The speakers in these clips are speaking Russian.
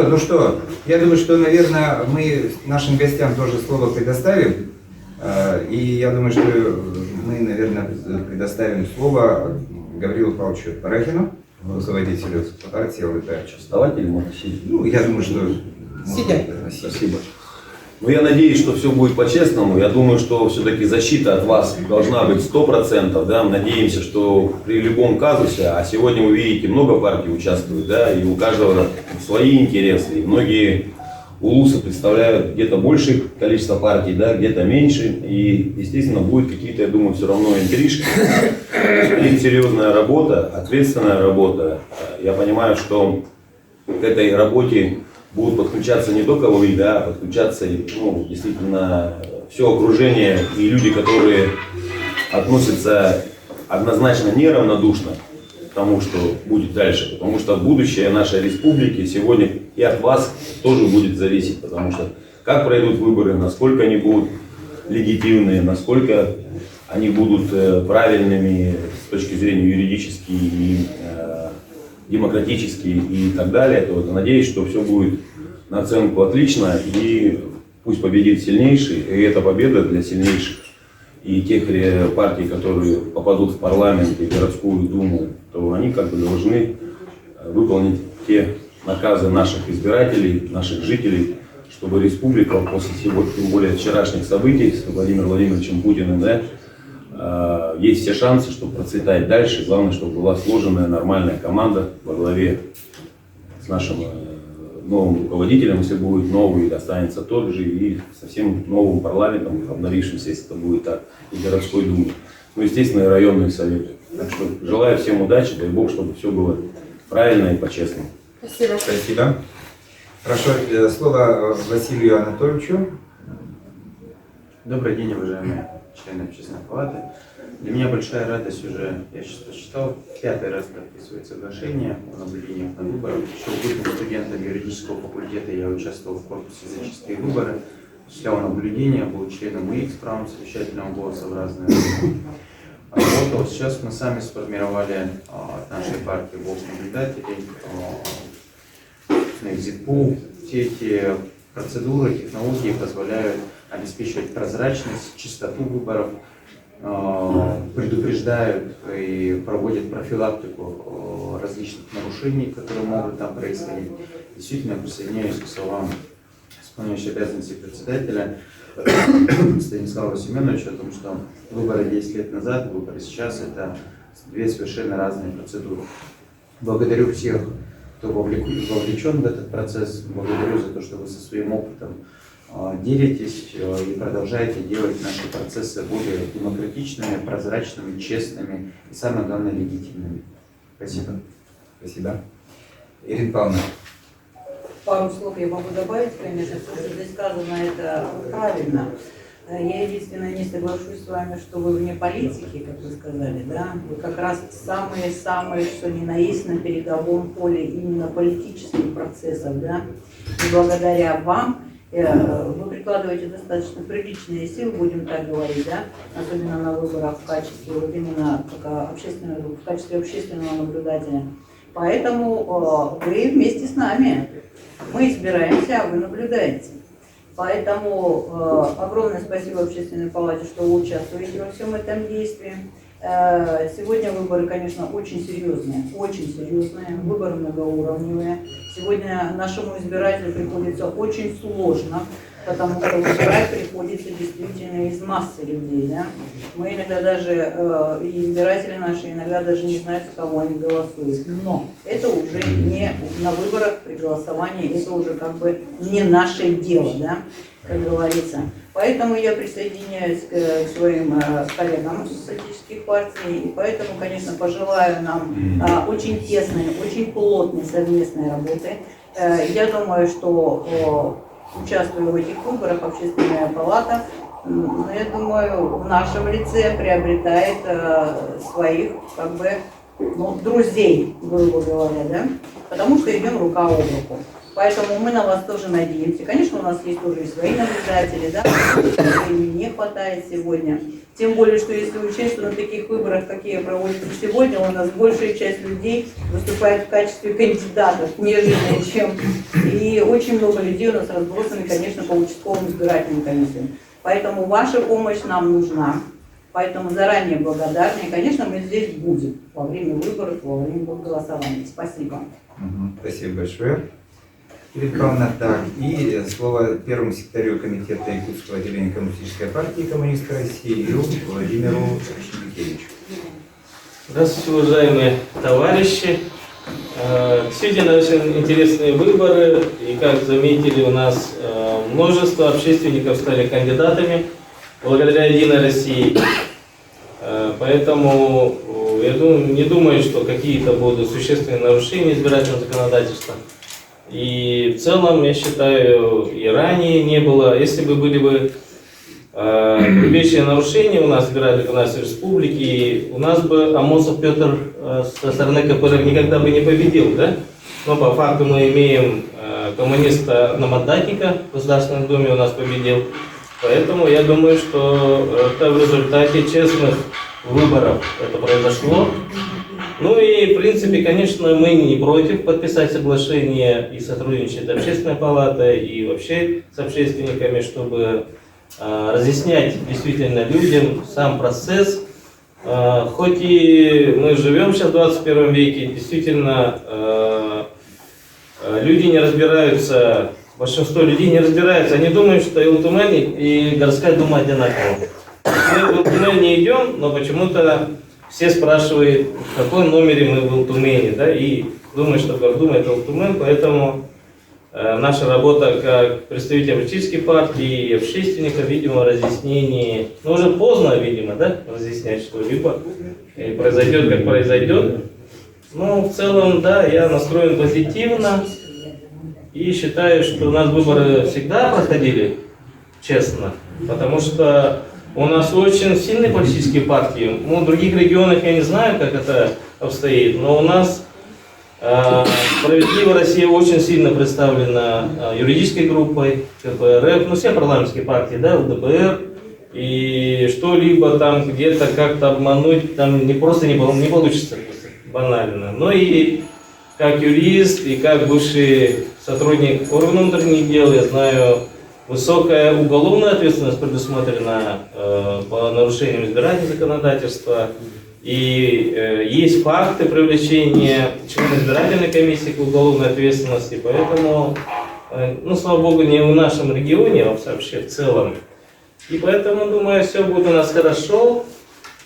Ну что, я думаю, что, наверное, мы нашим гостям тоже слово предоставим. И я думаю, что мы, наверное, предоставим слово Гаврилу Павловичу Парахину, руководителю партии ЛДП. Вставать или можно сидеть? Ну, я думаю, что... Сидя. Спасибо. Ну, я надеюсь, что все будет по-честному. Я думаю, что все-таки защита от вас должна быть 100%. Да? Мы надеемся, что при любом казусе, а сегодня вы видите, много партий участвует, да, и у каждого свои интересы. И многие улусы представляют где-то большее количество партий, да, где-то меньше. И, естественно, будет какие-то, я думаю, все равно интрижки. Будет серьезная работа, ответственная работа. Я понимаю, что к этой работе будут подключаться не только вы, да, а подключаться действительно все окружение и люди, которые относятся однозначно неравнодушно к тому, что будет дальше. Потому что будущее нашей республики сегодня и от вас тоже будет зависеть. Потому что как пройдут выборы, насколько они будут легитимные, насколько они будут правильными с точки зрения юридической и демократические и так далее, то надеюсь, что все будет на оценку отлично, и пусть победит сильнейший, и эта победа для сильнейших. И тех партий, которые попадут в парламент и городскую думу, то они как бы должны выполнить те наказы наших избирателей, наших жителей, чтобы республика после сегодня, тем более вчерашних событий с Владимиром Владимировичем Путиным, да, есть все шансы, чтобы процветать дальше. Главное, чтобы была сложенная нормальная команда во главе с нашим новым руководителем, если будет новый, останется тот же, и совсем новым парламентом, обновившимся, если это будет так, и городской думой. Ну, естественно, и районные советы. Так что желаю всем удачи, дай Бог, чтобы все было правильно и по-честному. Спасибо. Спасибо. Хорошо, слово Василию Анатольевичу. Добрый день, уважаемые члены Общественной палаты. Для меня большая радость уже, я сейчас посчитал, 5-й раз подписывать соглашение о наблюдениях на выборах. Еще будучи студентом юридического факультета, я участвовал в корпусе за чистые выборы, осуществлял наблюдения, был членом УИК с правом совещательного голоса в разные работал. Сейчас мы сами сформировали от нашей партии «Голос наблюдателей», экзит-пул. Все эти процедуры, технологии позволяют обеспечивать прозрачность, чистоту выборов, предупреждают и проводят профилактику различных нарушений, которые могут там происходить. Действительно, присоединяюсь к словам исполняющего обязанности председателя Станислава Семеновича о том, что выборы 10 лет назад, выборы сейчас — это две совершенно разные процедуры. Благодарю всех, кто вовлечен в этот процесс, благодарю за то, что вы со своим опытом делитесь и продолжаете делать наши процессы более демократичными, прозрачными, честными и, самое главное, легитимными. Спасибо. Спасибо. Ирина Павловна. Пару слов я могу добавить, конечно, все, что здесь сказано, это правильно. Я единственное не соглашусь с вами, что вы вне политики, как вы сказали, да? Вы как раз самые-самые, что ни на есть, на передовом поле именно политических процессов, да? И благодаря вам вы прикладываете достаточно приличные силы, будем так говорить, да, особенно на выборах в качестве вот именно в качестве общественного наблюдателя. Поэтому вы вместе с нами. Мы избираемся, а вы наблюдаете. Поэтому огромное спасибо Общественной палате, что вы участвуете во всем этом действии. Сегодня выборы, конечно, очень серьезные, выборы многоуровневые. Сегодня нашему избирателю приходится очень сложно, потому что выбирать приходится действительно из массы людей. Да? Мы иногда даже, и избиратели наши иногда даже не знают, за кого они голосуют. Но это уже не на выборах при голосовании, это уже как бы не наше дело, да? Как говорится. Поэтому я присоединяюсь к своим коллегам из социалистических партий, и поэтому, конечно, пожелаю нам очень тесной, очень плотной совместной работы. Я думаю, что участвуя в этих выборах, Общественная палата, я думаю, в нашем лице приобретает своих, как бы, друзей, грубо говоря, да? Потому что идем рука об руку. Поэтому мы на вас тоже надеемся. Конечно, у нас есть тоже и свои наблюдатели, да, времени не хватает сегодня. Тем более, что если учесть, что на таких выборах, какие проводятся сегодня, у нас большая часть людей выступает в качестве кандидатов, нежели чем. И очень много людей у нас разбросаны, конечно, по участковым избирательным комиссиям. Поэтому ваша помощь нам нужна. Поэтому заранее благодарны. И, конечно, мы здесь будем во время выборов, во время голосования. Спасибо. Спасибо большое. Ирина Павловна, так, и слово первому секретарю комитета Якутского отделения Коммунистической партии коммунистов России Владимиру Шевченкевичу. Здравствуйте, уважаемые товарищи. Действительно, очень интересные выборы, и как заметили, у нас множество общественников стали кандидатами благодаря Единой России. Поэтому я не думаю, что какие-то будут существенные нарушения избирательного законодательства. И в целом, я считаю, и ранее не было. Если бы были бы вещи нарушения у нас избирательной законодательства республики, у нас бы Амосов Петр со стороны КПРФ никогда бы не победил, да? Но по факту мы имеем коммуниста-одномандатника в Государственном Думе у нас победил. Поэтому я думаю, что это в результате честных выборов это произошло. Ну и, в принципе, конечно, мы не против подписать соглашение и сотрудничать Общественной палатой и вообще с общественниками, чтобы разъяснять действительно людям сам процесс. Хоть и мы живем сейчас в 21 веке, действительно люди не разбираются, большинство людей не разбираются, они думают, что и Ултумани, и городская дума одинаковые. Мы в Ултумани не идем, но почему-то все спрашивают, в каком номере мы в Ултумени, да, и думают, что Гордума это Ултумен, поэтому наша работа как представителя политической партии и общественника, видимо, разъяснение, ну уже поздно, видимо, да, разъяснять что-либо, и произойдет, как произойдет. Но в целом, да, я настроен позитивно и считаю, что у нас выборы всегда проходили честно, потому что у нас очень сильные политические партии. Ну, в других регионах я не знаю, как это обстоит, но у нас «Справедливая Россия» очень сильно представлена юридической группой, КПРФ, ну все парламентские партии, да, ЛДПР, и что-либо там где-то как-то обмануть там не получится, банально. Но и как юрист, и как бывший сотрудник органов внутренних дел, я знаю, высокая уголовная ответственность предусмотрена по нарушениям избирательного законодательства. И есть факты привлечения членов избирательной комиссии к уголовной ответственности, поэтому, ну, слава богу, не в нашем регионе, а вообще в целом. И поэтому, думаю, все будет у нас хорошо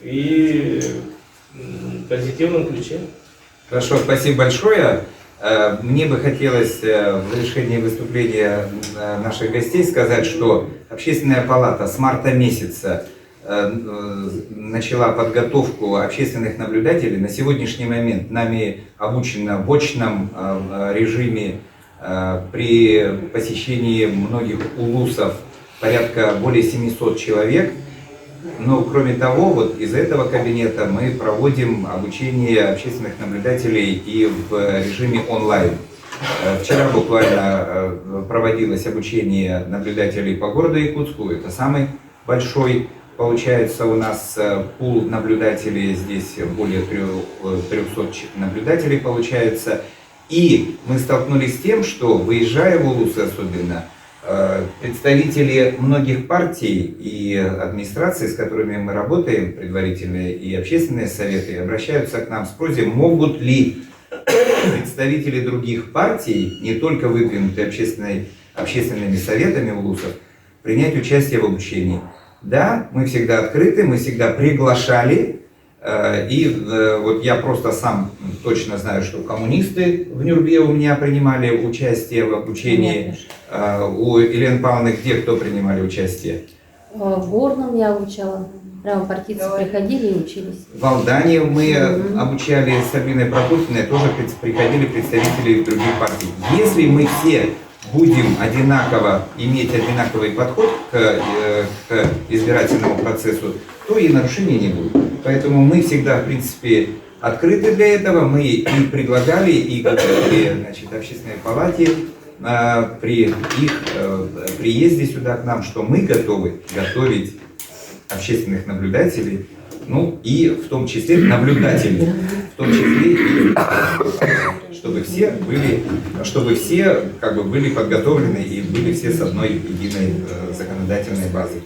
и в позитивном ключе. Хорошо, спасибо большое. Мне бы хотелось в завершении выступления наших гостей сказать, что Общественная палата с марта месяца начала подготовку общественных наблюдателей. На сегодняшний момент нами обучено в очном режиме при посещении многих улусов порядка более 700 человек. Но кроме того, вот из этого кабинета мы проводим обучение общественных наблюдателей и в режиме онлайн. Вчера буквально проводилось обучение наблюдателей по городу Якутску. Это самый большой, получается, у нас пул наблюдателей, здесь более 300 наблюдателей получается. И мы столкнулись с тем, что, выезжая в улусы особенно, представители многих партий и администраций, с которыми мы работаем, предварительные и общественные советы, обращаются к нам с просьбой, могут ли представители других партий, не только выдвинутые общественными советами улусов, принять участие в обучении. Да, мы всегда открыты, мы всегда приглашали. И вот я просто сам точно знаю, что коммунисты в Нюрбе у меня принимали участие в обучении. У Елены Павловны где кто принимали участие? В Горном я обучала. Прямо партийцы приходили и учились. В Алдане мы обучали с Альбиной Прокофьевной, тоже приходили представители других партий. Если мы все будем одинаково иметь одинаковый подход к избирательному процессу, то и нарушений не будет. Поэтому мы всегда, в принципе, открыты для этого. Мы и предлагали, и говорили, значит, Общественной палате при их приезде сюда к нам, что мы готовы готовить общественных наблюдателей, ну и в том числе наблюдателей, в том числе и чтобы все как бы были подготовлены и были все с одной единой законодательной базой.